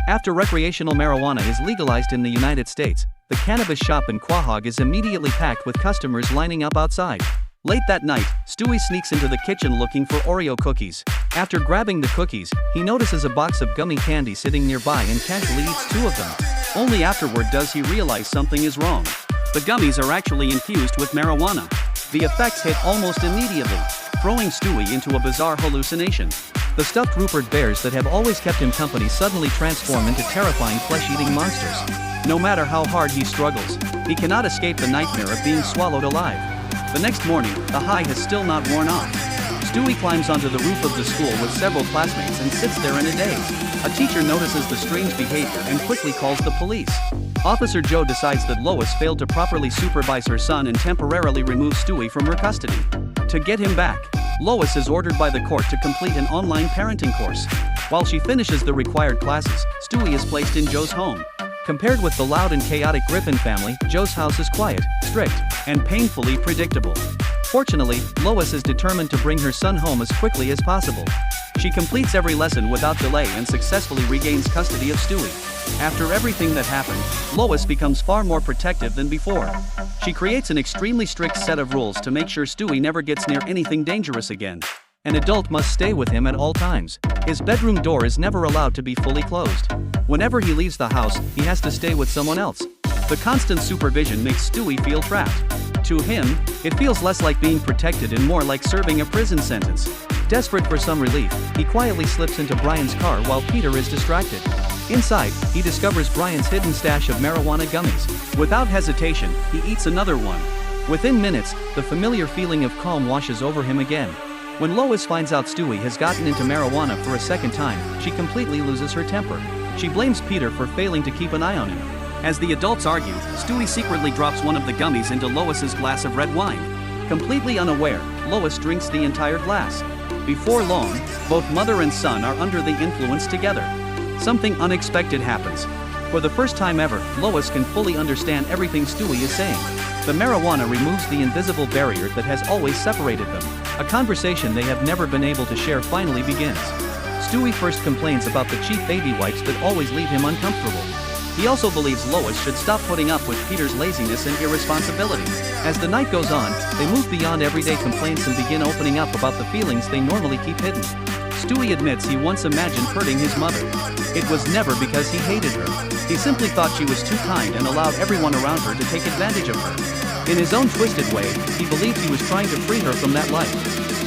After recreational marijuana is legalized in the United States, the cannabis shop in Quahog is immediately packed with customers lining up outside. Late that night, Stewie sneaks into the kitchen looking for Oreo cookies. After grabbing the cookies, he notices a box of gummy candy sitting nearby and casually eats 2 of them. Only afterward does he realize something is wrong. The gummies are actually infused with marijuana. The effects hit almost immediately, throwing Stewie into a bizarre hallucination. The stuffed Rupert bears that have always kept him company suddenly transform into terrifying flesh-eating monsters. No matter how hard he struggles, he cannot escape the nightmare of being swallowed alive. The next morning, the high has still not worn off. Stewie climbs onto the roof of the school with several classmates and sits there in a daze. A teacher notices the strange behavior and quickly calls the police. Officer Joe decides that Lois failed to properly supervise her son and temporarily removes Stewie from her custody. To get him back, Lois is ordered by the court to complete an online parenting course. While she finishes the required classes, Stewie is placed in Joe's home. Compared with the loud and chaotic Griffin family, Joe's house is quiet, strict, and painfully predictable. Fortunately, Lois is determined to bring her son home as quickly as possible. She completes every lesson without delay and successfully regains custody of Stewie. After everything that happened, Lois becomes far more protective than before. She creates an extremely strict set of rules to make sure Stewie never gets near anything dangerous again. An adult must stay with him at all times. His bedroom door is never allowed to be fully closed. Whenever he leaves the house, he has to stay with someone else. The constant supervision makes Stewie feel trapped. To him, it feels less like being protected and more like serving a prison sentence. Desperate for some relief, he quietly slips into Brian's car while Peter is distracted. Inside, he discovers Brian's hidden stash of marijuana gummies. Without hesitation, he eats another one. Within minutes, the familiar feeling of calm washes over him again. When Lois finds out Stewie has gotten into marijuana for a second time, she completely loses her temper. She blames Peter for failing to keep an eye on him. As the adults argue, Stewie secretly drops one of the gummies into Lois's glass of red wine. Completely unaware, Lois drinks the entire glass. Before long, both mother and son are under the influence together. Something unexpected happens. For the first time ever, Lois can fully understand everything Stewie is saying. The marijuana removes the invisible barrier that has always separated them. A conversation they have never been able to share finally begins. Stewie first complains about the cheap baby wipes that always leave him uncomfortable. He also believes Lois should stop putting up with Peter's laziness and irresponsibility. As the night goes on, they move beyond everyday complaints and begin opening up about the feelings they normally keep hidden. Stewie admits he once imagined hurting his mother. It was never because he hated her. He simply thought she was too kind and allowed everyone around her to take advantage of her. In his own twisted way, he believed he was trying to free her from that life.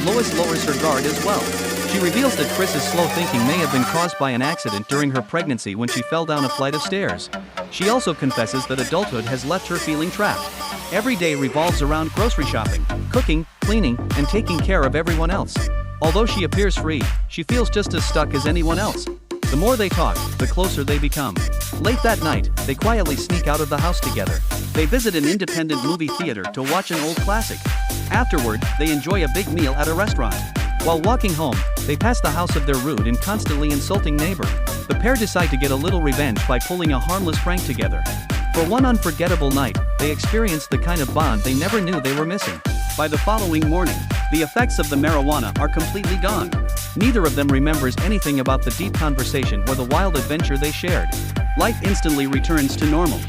Lois lowers her guard as well. She reveals that Chris's slow thinking may have been caused by an accident during her pregnancy when she fell down a flight of stairs. She also confesses that adulthood has left her feeling trapped. Every day revolves around grocery shopping, cooking, cleaning, and taking care of everyone else. Although she appears free, she feels just as stuck as anyone else. The more they talk, the closer they become. Late that night, they quietly sneak out of the house together. They visit an independent movie theater to watch an old classic. Afterward, they enjoy a big meal at a restaurant. While walking home, they pass the house of their rude and constantly insulting neighbor. The pair decide to get a little revenge by pulling a harmless prank together. For one unforgettable night, they experience the kind of bond they never knew they were missing. By the following morning, the effects of the marijuana are completely gone. Neither of them remembers anything about the deep conversation or the wild adventure they shared. Life instantly returns to normal.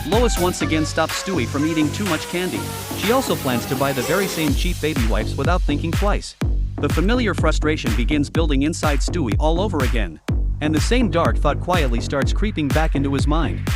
Lois once again stops Stewie from eating too much candy. She also plans to buy the very same cheap baby wipes without thinking twice. The familiar frustration begins building inside Stewie all over again. And the same dark thought quietly starts creeping back into his mind.